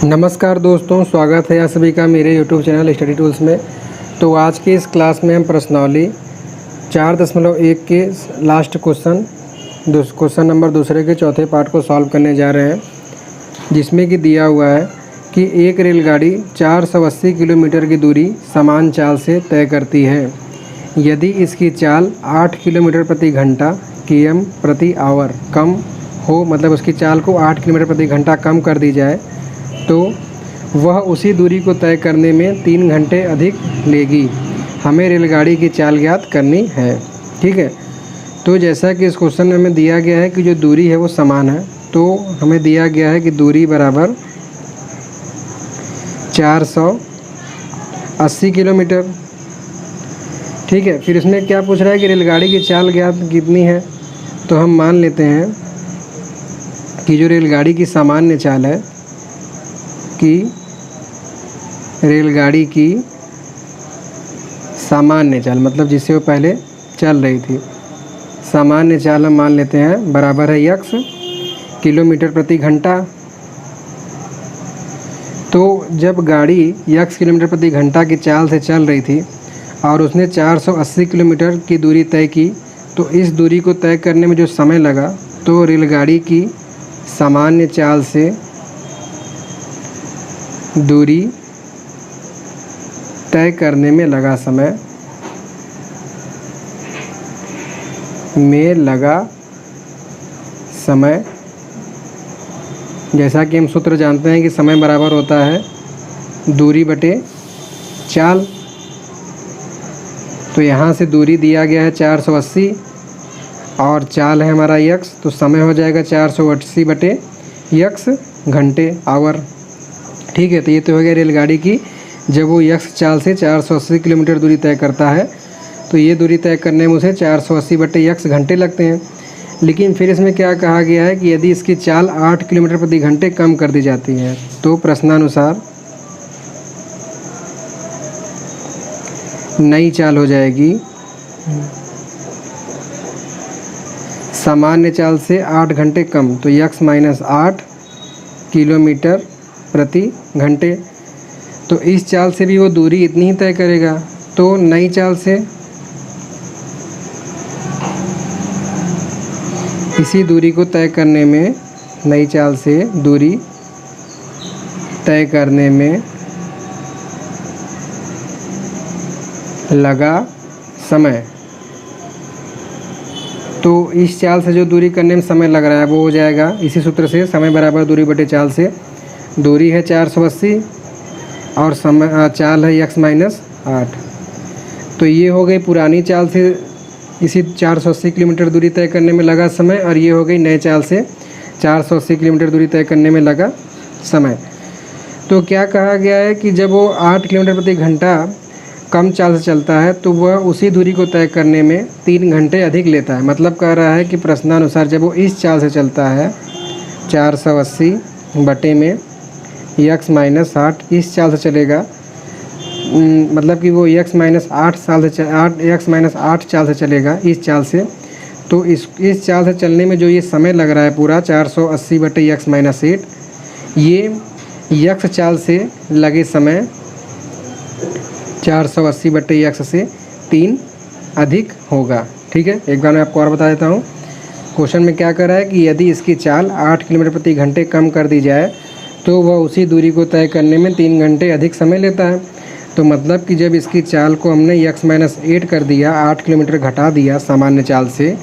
नमस्कार दोस्तों, स्वागत है आप सभी का मेरे यूट्यूब चैनल स्टडी टूल्स में। तो आज की इस क्लास में हम प्रश्नावली 4.1 के लास्ट क्वेश्चन नंबर दूसरे के चौथे पार्ट को सॉल्व करने जा रहे हैं, जिसमें कि दिया हुआ है कि एक रेलगाड़ी 480 किलोमीटर की दूरी समान चाल से तय करती है। यदि इसकी चाल 8 किलोमीटर प्रति घंटा km प्रति आवर कम हो, मतलब उसकी चाल को 8 किलोमीटर प्रति घंटा कम कर दी जाए तो वह उसी दूरी को तय करने में 3 घंटे अधिक लेगी। हमें रेलगाड़ी की चाल ज्ञात करनी है। ठीक है, तो जैसा कि इस क्वेश्चन में हमें दिया गया है कि जो दूरी है वो समान है, तो हमें दिया गया है कि दूरी बराबर 480 किलोमीटर। ठीक है, फिर इसमें क्या पूछ रहा है कि रेलगाड़ी की चाल ज्ञात कितनी है। तो हम मान लेते हैं कि जो रेलगाड़ी की सामान्य चाल है कि रेलगाड़ी की सामान्य चाल, मतलब जिससे वो पहले चल रही थी, सामान्य चाल हम मान लेते हैं बराबर है x किलोमीटर प्रति घंटा। तो जब गाड़ी x किलोमीटर प्रति घंटा की चाल से चल रही थी और उसने 480 किलोमीटर की दूरी तय की, तो इस दूरी को तय करने में जो समय लगा, तो रेलगाड़ी की सामान्य चाल से दूरी तय करने में लगा समय जैसा कि हम सूत्र जानते हैं कि समय बराबर होता है दूरी बटे चाल। तो यहाँ से दूरी दिया गया है 480 और चाल है हमारा x, तो समय हो जाएगा 480 बटे x घंटे आवर। ठीक है, तो ये तो हो गया रेलगाड़ी की जब वो x चाल से 480 किलोमीटर दूरी तय करता है, तो ये दूरी तय करने में उसे 480 बटे x घंटे लगते हैं। लेकिन फिर इसमें क्या कहा गया है कि यदि इसकी चाल 8 किलोमीटर प्रति घंटे कम कर दी जाती है, तो प्रश्नानुसार नई चाल हो जाएगी सामान्य चाल से 8 घंटे कम, तो x - 8 किलोमीटर प्रति घंटे। तो इस चाल से भी वो दूरी इतनी ही तय करेगा। तो नई चाल से इसी दूरी को तय करने में, नई चाल से दूरी तय करने में लगा समय, तो इस चाल से जो दूरी करने में समय लग रहा है वो हो जाएगा इसी सूत्र से, समय बराबर दूरी बटे चाल से। दूरी है 480 और समय चाल है x - 8। तो ये हो गई पुरानी चाल से इसी 480 किलोमीटर दूरी तय करने में लगा समय, और ये हो गई नए चाल से 480 किलोमीटर दूरी तय करने में लगा समय। तो क्या कहा गया है कि जब वो 8 किलोमीटर प्रति घंटा कम चाल से चलता है, तो वह उसी दूरी को तय करने में 3 घंटे अधिक लेता है। मतलब कह रहा है कि प्रश्नानुसार जब वो इस चाल से चलता है 480 बटे में x - 8 इस चाल से चलेगा, मतलब कि वो x - 8 चाल से चलेगा इस चाल से। तो इस चाल से चलने में जो ये समय लग रहा है पूरा 480 बटे x - 8, ये x चाल से लगे समय 480 बटे x से 3 अधिक होगा। ठीक है, एक बार मैं आपको और बता देता हूँ। क्वेश्चन में क्या कर रहा है कि यदि इसकी चाल 8 किलोमीटर प्रति घंटे कम कर दी जाए, तो वह उसी दूरी को तय करने में 3 घंटे अधिक समय लेता है। तो मतलब कि जब इसकी चाल को हमने x - 8 कर दिया, 8 किलोमीटर घटा दिया सामान्य चाल से,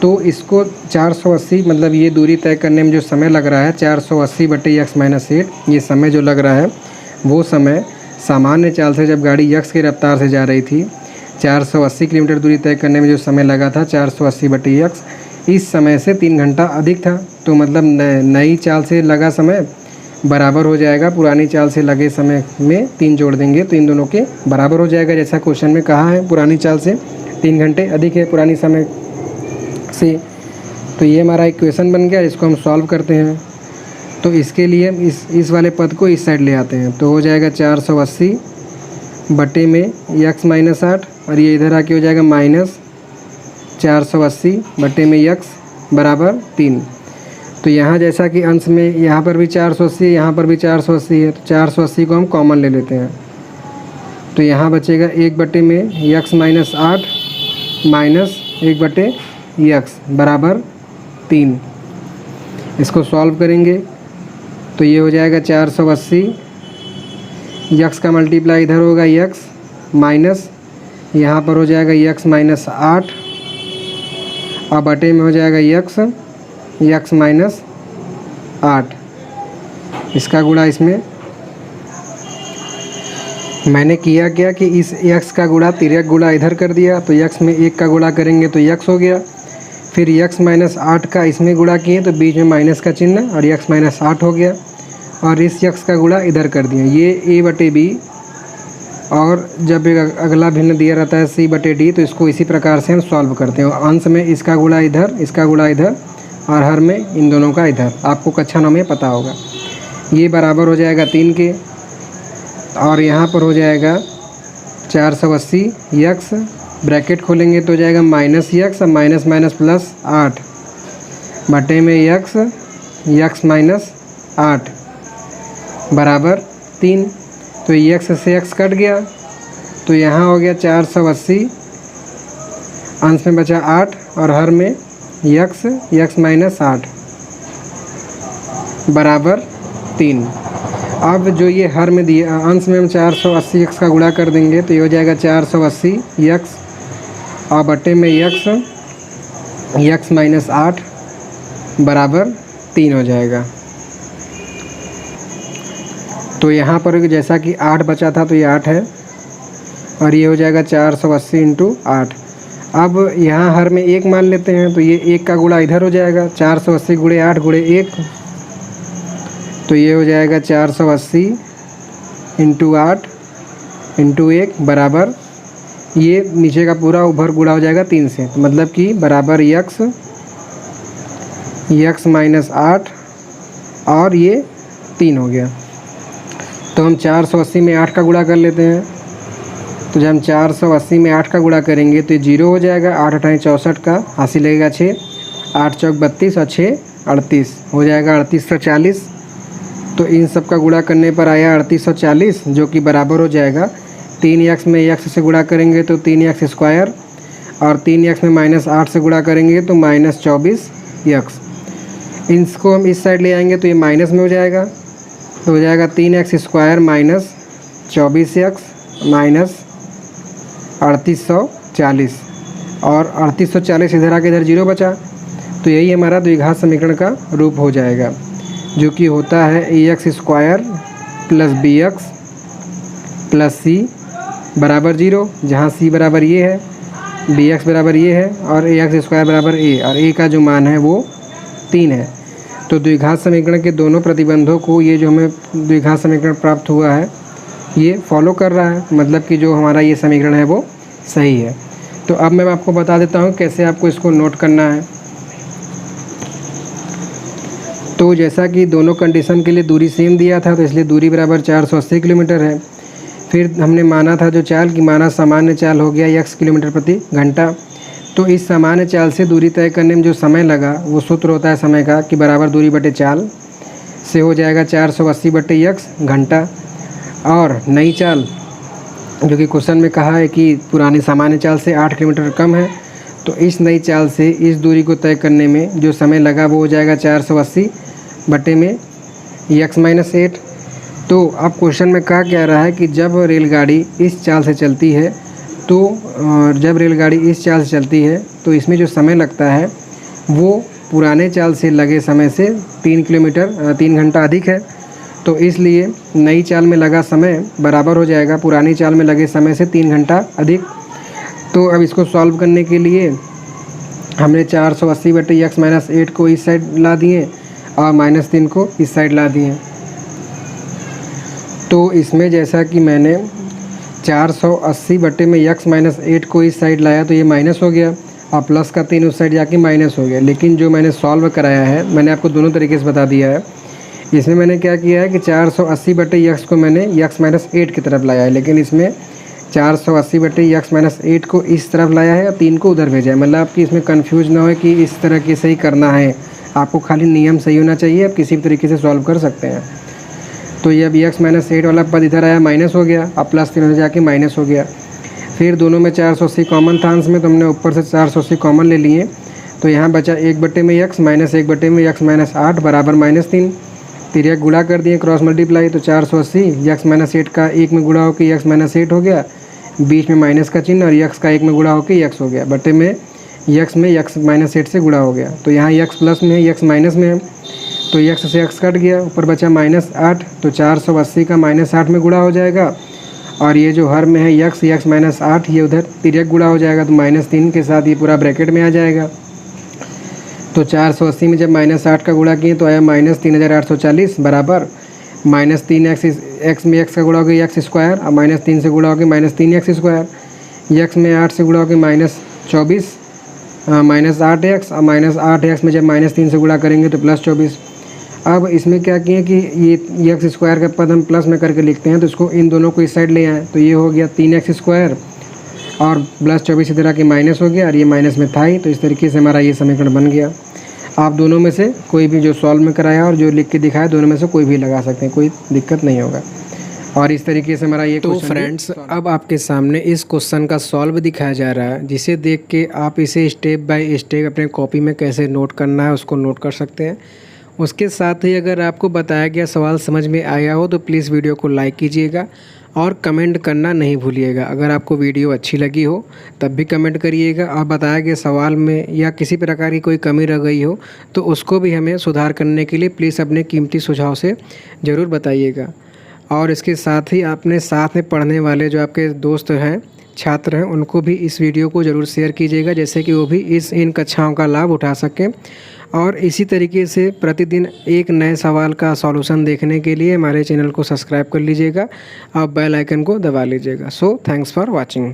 तो इसको 480, मतलब ये दूरी तय करने में जो समय लग रहा है 480 बटे x - 8, ये समय जो लग रहा है वो समय सामान्य चाल से जब गाड़ी x की रफ्तार से जा रही थी 480 किलोमीटर दूरी तय करने में जो समय लगा था 480 बटे x, इस समय से 3 घंटा अधिक था। तो मतलब नई चाल से लगा समय बराबर हो जाएगा पुरानी चाल से लगे समय में 3 जोड़ देंगे तो इन दोनों के बराबर हो जाएगा, जैसा क्वेश्चन में कहा है पुरानी चाल से 3 घंटे अधिक है पुरानी समय से। तो ये हमारा इक्वेशन बन गया, इसको हम सॉल्व करते हैं। तो इसके लिए इस वाले पद को इस साइड ले आते हैं, तो हो जाएगा 480 बटे में x - 8, और ये इधर आके हो जाएगा -480 बटे में x बराबर 3। तो यहाँ जैसा कि अंश में यहाँ पर भी 480 है, यहाँ पर भी 480 है, तो 480 को हम कॉमन ले लेते हैं। तो यहाँ बचेगा 1 में x माइनस 8 माइनस 1/x बराबर 3। इसको सॉल्व करेंगे तो ये हो जाएगा 480, x का मल्टीप्लाई इधर होगा x माइनस यहाँ पर हो जाएगा x माइनस 8 और बटे में हो जाएगा x माइनस 8। इसका गुणा इसमें मैंने किया क्या कि इस x का गुणा तिर्यक गुणा इधर कर दिया, तो x में 1 का गुणा करेंगे तो x हो गया। फिर x माइनस 8 का इसमें गुणा किए तो बीच में माइनस का चिन्ह और x माइनस 8 हो गया, और इस x का गुणा इधर कर दिया। ये a/b, और जब एक अगला भिन्न दिया रहता है c/d तो इसको इसी प्रकार से हम सॉल्व करते हैं। और अंश में इसका गुणा इधर, इसका गुणा इधर, और हर में इन दोनों का इधर। आपको कक्षा 9 में पता होगा। ये बराबर हो जाएगा 3 के, और यहाँ पर हो जाएगा 480 x, ब्रैकेट खोलेंगे तो हो जाएगा माइनस x और माइनस माइनस प्लस 8 बटे में x माइनस 8 बराबर 3। तो x से x कट गया, तो यहाँ हो गया 480, अंश में बचा 8 और हर में x माइनस 8 बराबर 3। अब जो ये हर में दिया, अंश में हम 480 x का गुणा कर देंगे तो ये हो जाएगा 480 x और बटे में x माइनस 8 बराबर 3 हो जाएगा। तो यहाँ पर जैसा कि 8 बचा था तो ये 8 है, और ये हो जाएगा 480 इंटू 8। अब यहाँ हर में 1 मान लेते हैं, तो ये 1 का गुणा इधर हो जाएगा, 480 गुणे 8 गुणे 1, तो ये हो जाएगा 480 इंटू 8 इंटू 1 बराबर, ये नीचे का पूरा उभर गुणा हो जाएगा 3 से, तो मतलब कि बराबर x माइनस 8 और ये 3 हो गया। तो हम 480 में 8 का गुणा कर लेते हैं, तो जब हम 480 में 8 का गुणा करेंगे तो ये 0 हो जाएगा। 8 × 64 का हासिल लगेगा 6, 8 चौक 32 और 6 38 हो जाएगा 3840। तो इन सब का गुणा करने पर आया 3840, जो कि बराबर हो जाएगा 3x में x से गुणा करेंगे तो 3x स्क्वायर, और 3x में माइनस 8 से गुणा करेंगे तो माइनस 24x। इसको हम इस साइड ले आएंगे तो ये माइनस में हो जाएगा, तो हो जाएगा 3x square minus 24x minus 3840, और 3840 इधर आके इधर 0 बचा, तो यही हमारा द्विघात समीकरण का रूप हो जाएगा, जो कि होता है ax square plus bx plus c बराबर 0, जहाँ c बराबर ये है, bx बराबर ये है, और ax स्क्वायर बराबर a, और a का जो मान है वो 3 है। तो द्विघात समीकरण के दोनों प्रतिबंधों को, ये जो हमें द्विघात समीकरण प्राप्त हुआ है ये फॉलो कर रहा है, मतलब कि जो हमारा ये समीकरण है वो सही है। तो अब मैं आपको बता देता हूँ कैसे आपको इसको नोट करना है। तो जैसा कि दोनों कंडीशन के लिए दूरी सेम दिया था, तो इसलिए दूरी बराबर 480 किलोमीटर है। फिर हमने माना था जो चाल, कि माना सामान्य चाल हो गया x किलोमीटर प्रति घंटा। तो इस सामान्य चाल से दूरी तय करने में जो समय लगा वो सूत्र होता है समय का, कि बराबर दूरी बटे चाल से हो जाएगा 480/x घंटा। और नई चाल, जो कि क्वेश्चन में कहा है कि पुरानी सामान्य चाल से 8 किलोमीटर कम है, तो इस नई चाल से इस दूरी को तय करने में जो समय लगा वो हो जाएगा 480 बटे में x माइनस 8। तो अब क्वेश्चन में कहा क्या रहा है कि जब रेलगाड़ी इस चाल से चलती है, तो इसमें जो समय लगता है वो पुराने चाल से लगे समय से 3 घंटा अधिक है। तो इसलिए नई चाल में लगा समय बराबर हो जाएगा पुरानी चाल में लगे समय से 3 घंटा अधिक। तो अब इसको सॉल्व करने के लिए हमने 480/x माइनस 8 को इस साइड ला दिए और -3 को इस साइड ला दिए। तो इसमें जैसा कि मैंने 480/x माइनस 8 को इस साइड लाया तो ये माइनस हो गया, और प्लस का 3 उस साइड जाके माइनस हो गया। लेकिन जो मैंने सॉल्व कराया है, मैंने आपको दोनों तरीके से बता दिया है। इसमें मैंने क्या किया है कि 480/x को मैंने x माइनस 8 की तरफ लाया है, लेकिन इसमें 480/x माइनस 8 को इस तरफ लाया है और 3 को उधर भेजा है। मतलब आपकी इसमें कंफ्यूज ना हो कि इस तरह के से ही करना है, आपको खाली नियम सही होना चाहिए, आप किसी भी तरीके से सॉल्व कर सकते हैं। तो ये अब x माइनस 8 वाला पद इधर आया माइनस हो गया, अब प्लस 3 जाके माइनस हो गया। फिर दोनों में 480 कॉमन था अंश में, तो हमने ऊपर से 480 कॉमन ले लिए। तो यहाँ बचा 1/में x माइनस 1/में x माइनस 8 बराबर -3। फिर एक गुणा कर दिए क्रॉस मल्टीप्लाई, तो 480 x माइनस 8 का 1 में गुणा होकर x माइनस 8 हो गया, बीच में माइनस का चिन्ह, और x का 1 में गुणा होकर x हो गया, बटे में x माइनस 8 से गुणा हो गया। तो यहाँ x प्लस में है, x माइनस में है, तो x से x कट गया, ऊपर बचा -8, तो 480 का -8 में गुणा हो जाएगा, और ये जो हर में है x माइनस 8 ये उधर तिरक गुणा हो जाएगा, तो -3 के साथ ये पूरा ब्रैकेट में आ जाएगा। तो 480 में जब -8 का गुणा किए तो आया -3840 बराबर -3x, x में x का गुणा हो गया x स्क्वायर, और -3 से गुणा हो गया -3x स्क्वायर, x में 8 से गुणा हो गया -24 -8x, और -8x में जब -3 से गुणा करेंगे तो +24। अब इसमें क्या किए कि ये x स्क्वायर का पद हम प्लस में करके लिखते हैं, तो इसको इन दोनों को इस साइड ले आए, तो ये हो गया 3x स्क्वायर और +24 इधर आके माइनस हो गया, और ये माइनस में था ही, तो इस तरीके से हमारा ये समीकरण बन गया। आप दोनों में से कोई भी जो सॉल्व में कराया और जो लिख के दिखाया, दोनों में से कोई भी लगा सकते हैं, कोई दिक्कत नहीं होगा। और इस तरीके से हमारा ये तो फ्रेंड्स अब आपके सामने इस क्वेश्चन का सॉल्व दिखाया जा रहा है, जिसे देख के आप इसे स्टेप बाय स्टेप अपने कॉपी में कैसे नोट करना है उसको नोट कर सकते हैं। उसके साथ ही अगर आपको बताया गया सवाल समझ में आया हो तो प्लीज़ वीडियो को लाइक कीजिएगा और कमेंट करना नहीं भूलिएगा। अगर आपको वीडियो अच्छी लगी हो तब भी कमेंट करिएगा, और बताया गया सवाल में या किसी प्रकार की कोई कमी रह गई हो तो उसको भी हमें सुधार करने के लिए प्लीज़ अपने कीमती सुझाव से ज़रूर बताइएगा। और इसके साथ ही अपने साथ में पढ़ने वाले जो आपके दोस्त हैं, छात्र हैं, उनको भी इस वीडियो को ज़रूर शेयर कीजिएगा, जैसे कि वो भी इन कक्षाओं का लाभ उठा सकें। और इसी तरीके से प्रतिदिन एक नए सवाल का सॉल्यूशन देखने के लिए हमारे चैनल को सब्सक्राइब कर लीजिएगा और बेल आइकन को दबा लीजिएगा। So thanks for watching.